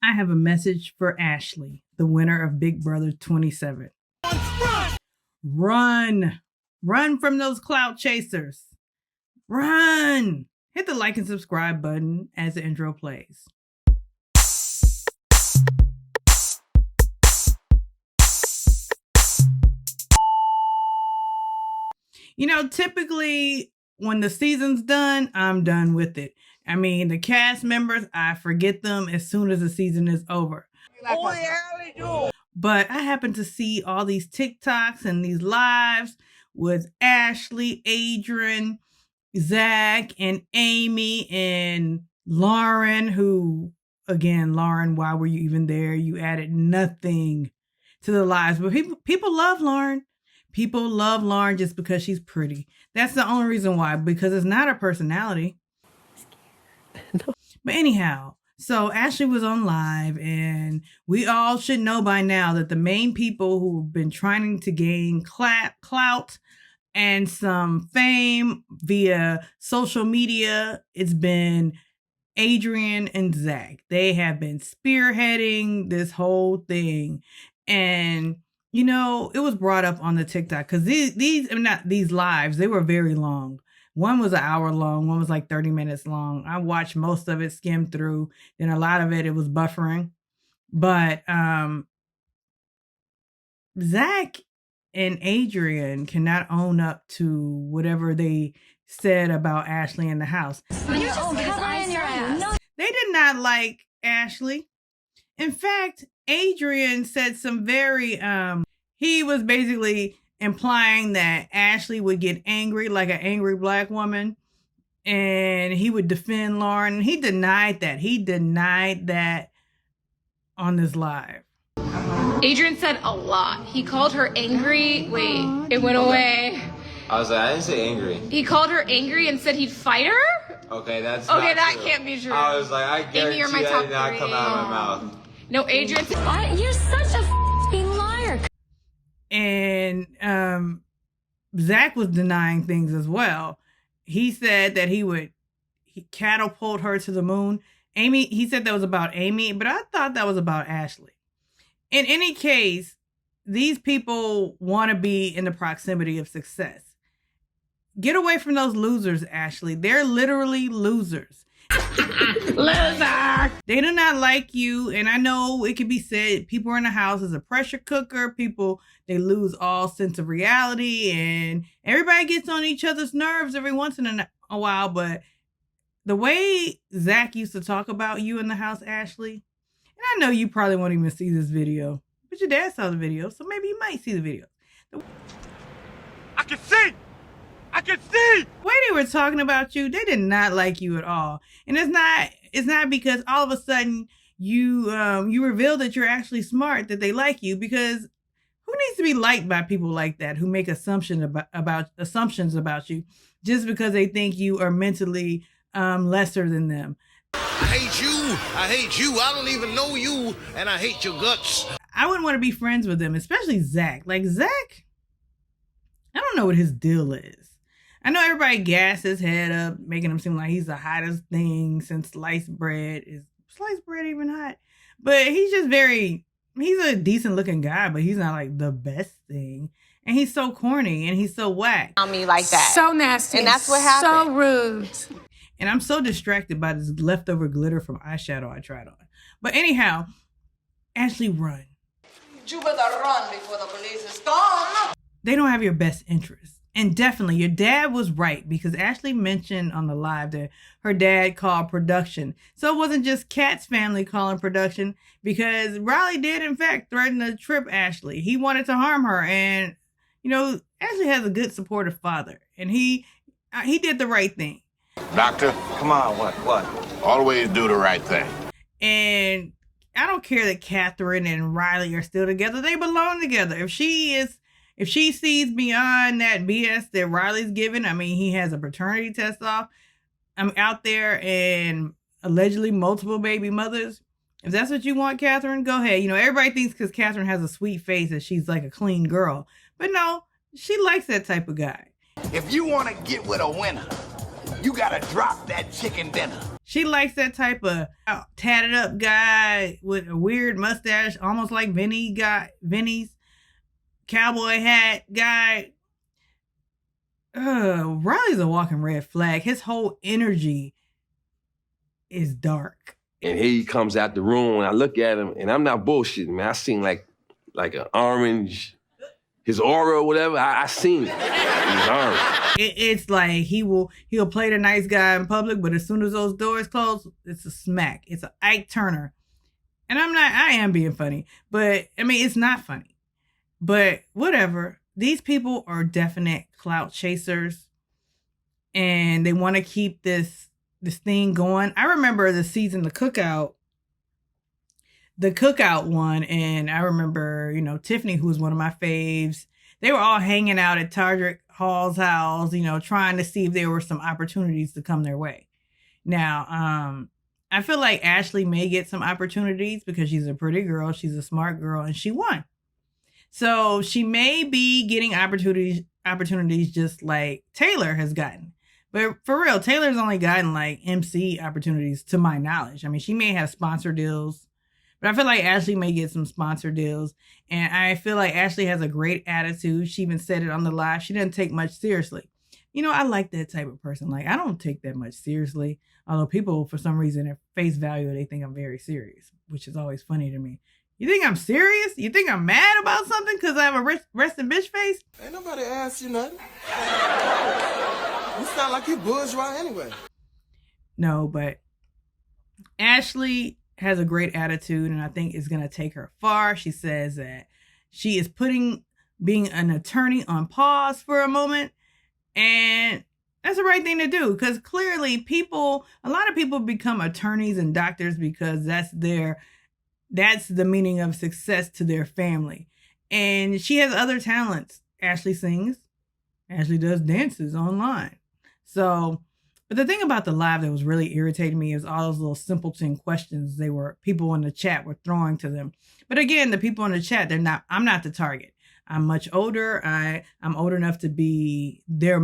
I have a message for Ashley, the winner of Big Brother 27. Run! Run from those clout chasers. Run! Hit the like and subscribe button as the intro plays. You know, typically when the season's done, I'm done with it. I mean, the cast members, I forget them as soon as the season is over. Oh, yeah, they do. But I happen to see all these TikToks and these lives with Ashley, Adrian, Zach, and Amy, and Lauren, who, again, Lauren, why were you even there? You added nothing to the lives. But people love Lauren. People love Lauren just because she's pretty. That's the only reason why, because it's not her personality. No. But anyhow, so Ashley was on live, and we all should know by now that the main people who've been trying to gain clout and some fame via social media, it's been Adrian and Zach. They have been spearheading this whole thing. And you know, it was brought up on the TikTok because these lives, they were very long. One was an hour long. One was like 30 minutes long. I watched most of it, skimmed through. Then a lot of it was buffering. But Zach and Adrian cannot own up to whatever they said about Ashley in the house. They did not like Ashley. In fact, Adrian said some very, he was basically implying that Ashley would get angry like an angry black woman and he would defend Lauren. He denied that. He denied that on this live. Adrian said a lot. He called her angry. Wait, it went away. I didn't say angry. He called her angry and said he'd fight her? Okay, that's okay, not that true. Can't be true. I was like, I guarantee you're my that top did not 3. come out of my mouth. No, Adrian said, you're such a f***ing liar. And Zach was denying things as well. He said that he catapult her to the moon. Amy, he said that was about Amy, but I thought that was about Ashley. In any case, these people want to be in the proximity of success. Get away from those losers, Ashley. They're literally losers. loser. They do not like you, and I know it can be said people are in the house as a pressure cooker. People, they lose all sense of reality, and everybody gets on each other's nerves every once in a while. But the way Zach used to talk about you in the house, Ashley, and I know you probably won't even see this video, but your dad saw the video, so maybe you might see the video. I can see. The way they were talking about you, they did not like you at all. And it's not because all of a sudden you reveal that you're actually smart that they like you, because who needs to be liked by people like that who make assumptions about you just because they think you are mentally lesser than them. I hate you. I don't even know you, and I hate your guts. I wouldn't want to be friends with them, especially Zach. Like Zach, I don't know what his deal is. I know everybody gassed his head up, making him seem like he's the hottest thing since sliced bread. Is sliced bread even hot? But he's just he's a decent looking guy, but he's not like the best thing. And he's so corny and he's so whack. On me like that. So nasty. And that's what happened. So rude. And I'm so distracted by this leftover glitter from eyeshadow I tried on. But anyhow, Ashley, run. You better run before the police is gone. They don't have your best interests. And definitely, your dad was right, because Ashley mentioned on the live that her dad called production. So it wasn't just Kat's family calling production, because Riley did, in fact, threaten to trip Ashley. He wanted to harm her. And, you know, Ashley has a good, supportive father. And he did the right thing. Doctor, come on, what? Always do the right thing. And I don't care that Catherine and Riley are still together. They belong together. If she sees beyond that BS that Riley's giving, I mean, he has a paternity test off. I'm out there and allegedly multiple baby mothers. If that's what you want, Catherine, go ahead. You know, everybody thinks because Catherine has a sweet face that she's like a clean girl. But no, she likes that type of guy. If you want to get with a winner, you got to drop that chicken dinner. She likes that type of tatted up guy with a weird mustache, almost like Vinny's cowboy hat guy. Riley's a walking red flag. His whole energy is dark. And he comes out the room, and I look at him, and I'm not bullshitting, man. I seen like an orange, his aura or whatever. I seen it. He's orange. It's like he'll play the nice guy in public, but as soon as those doors close, it's a smack. It's an Ike Turner. And I am being funny, but I mean, it's not funny. But whatever. These people are definite clout chasers, and they want to keep this thing going. I remember the season, the cookout one, and I remember, Tiffany, who was one of my faves, they were all hanging out at Tardrick Hall's house, trying to see if there were some opportunities to come their way. Now, I feel like Ashley may get some opportunities because she's a pretty girl, she's a smart girl, and she won. So she may be getting opportunities just like Taylor has gotten. But for real, Taylor's only gotten like MC opportunities to my knowledge. I mean, she may have sponsor deals, but I feel like Ashley may get some sponsor deals. And I feel like Ashley has a great attitude. She even said it on the live. She doesn't take much seriously. I like that type of person. Like, I don't take that much seriously. Although people, for some reason, at face value, they think I'm very serious, which is always funny to me. You think I'm serious? You think I'm mad about something because I have a resting bitch face? Ain't nobody asked you nothing. You sound like you bourgeois anyway. No, but Ashley has a great attitude, and I think it's going to take her far. She says that she is putting being an attorney on pause for a moment, and that's the right thing to do, because clearly a lot of people become attorneys and doctors because that's the meaning of success to their family. And she has other talents. Ashley sings. Ashley does dances online. So, but the thing about the live that was really irritating me is all those little simpleton questions people in the chat were throwing to them. But again, the people in the chat, I'm not the target. I'm much older. I'm old enough to be their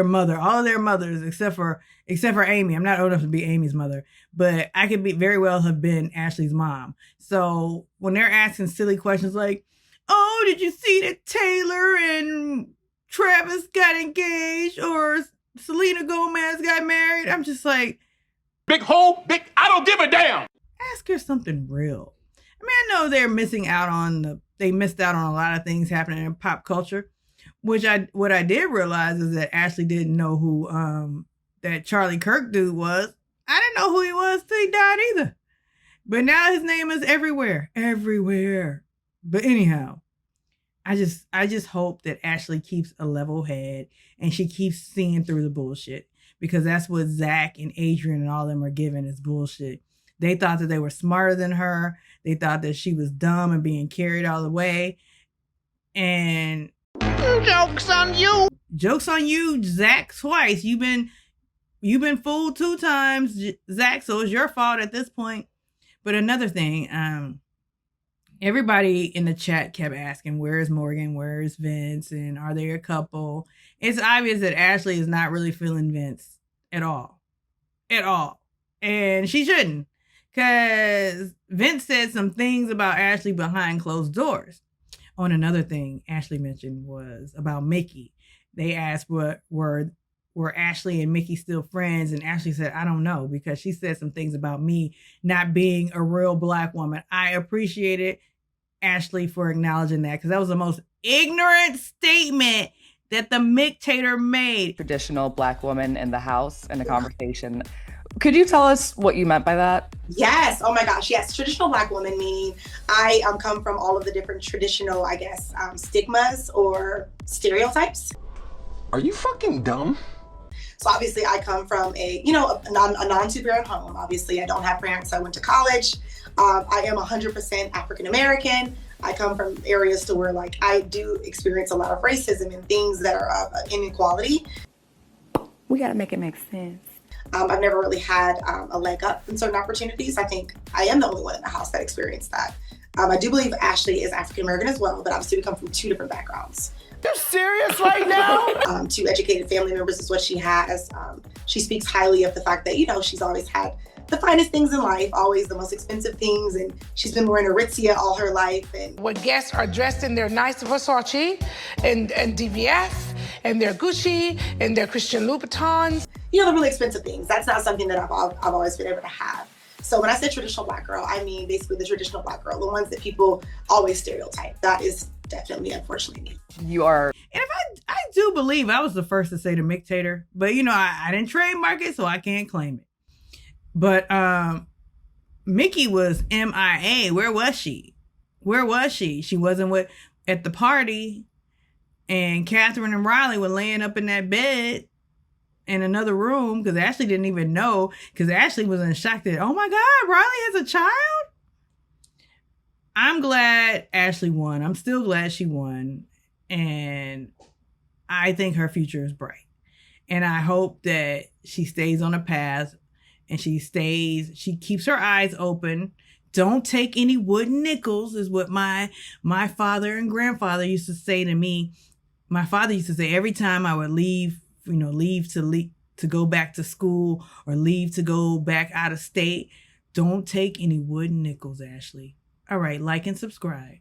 mother, all of their mothers, except for Amy. I'm not old enough to be Amy's mother, but I could very well have been Ashley's mom. So when they're asking silly questions like, "Oh, did you see that Taylor and Travis got engaged, or Selena Gomez got married?" I'm just like, Big hole, I don't give a damn. Ask her something real. I mean, I know they missed out on a lot of things happening in pop culture, what I did realize is that Ashley didn't know who that Charlie Kirk dude was. I didn't know who he was till he died either. But now his name is everywhere. But anyhow, I just hope that Ashley keeps a level head and she keeps seeing through the bullshit, because that's what Zach and Adrian and all of them are giving is bullshit. They thought that they were smarter than her. They thought that she was dumb and being carried all the way. And joke's on you. Joke's on you, Zach, twice. You've been fooled 2 times, Zach, so it's your fault at this point. But another thing, everybody in the chat kept asking, where's Morgan? Where's Vince? And are they a couple? It's obvious that Ashley is not really feeling Vince at all. And she shouldn't, because Vince said some things about Ashley behind closed doors. Oh, and another thing Ashley mentioned was about Mickey. They asked were Ashley and Mickey still friends? And Ashley said, I don't know, because she said some things about me not being a real Black woman. I appreciated Ashley for acknowledging that, because that was the most ignorant statement that the Mictator made. Traditional Black woman in the house in a conversation. Could you tell us what you meant by that? Yes. Oh my gosh. Yes. Traditional Black woman, meaning I come from all of the different traditional, I guess, stigmas or stereotypes. Are you fucking dumb? So obviously I come from a non-two-parent home. Obviously I don't have parents. I went to college. I am 100% African-American. I come from areas to where like I do experience a lot of racism and things that are inequality. We got to make it make sense. I've never really had a leg up in certain opportunities. I think I am the only one in the house that experienced that. I do believe Ashley is African-American as well, but obviously we come from 2 different backgrounds. You're serious right now? 2 educated family members is what she has. She speaks highly of the fact that, she's always had the finest things in life, always the most expensive things. And she's been wearing Aritzia all her life. And when guests are dressed in their nice Versace and DVF and their Gucci and their Christian Louboutins. You know, the really expensive things. That's not something that I've always been able to have. So when I say traditional Black girl, I mean basically the traditional Black girl, the ones that people always stereotype. That is definitely, unfortunately, me. You are. And if I do believe I was the first to say the McTater, but you know, I didn't trademark it, so I can't claim it. But Mickey was MIA. Where was she? Where was she? She wasn't at the party, and Catherine and Riley were laying up in that bed in another room because Ashley didn't even know, because Ashley was in shock that, oh my God, Riley has a child? I'm glad Ashley won. I'm still glad she won. And I think her future is bright. And I hope that she stays on a path and she keeps her eyes open. Don't take any wooden nickels is what my father and grandfather used to say to me. My father used to say every time I would leave to go back to school or leave to go back out of state, don't take any wooden nickels, Ashley. All right, like and subscribe.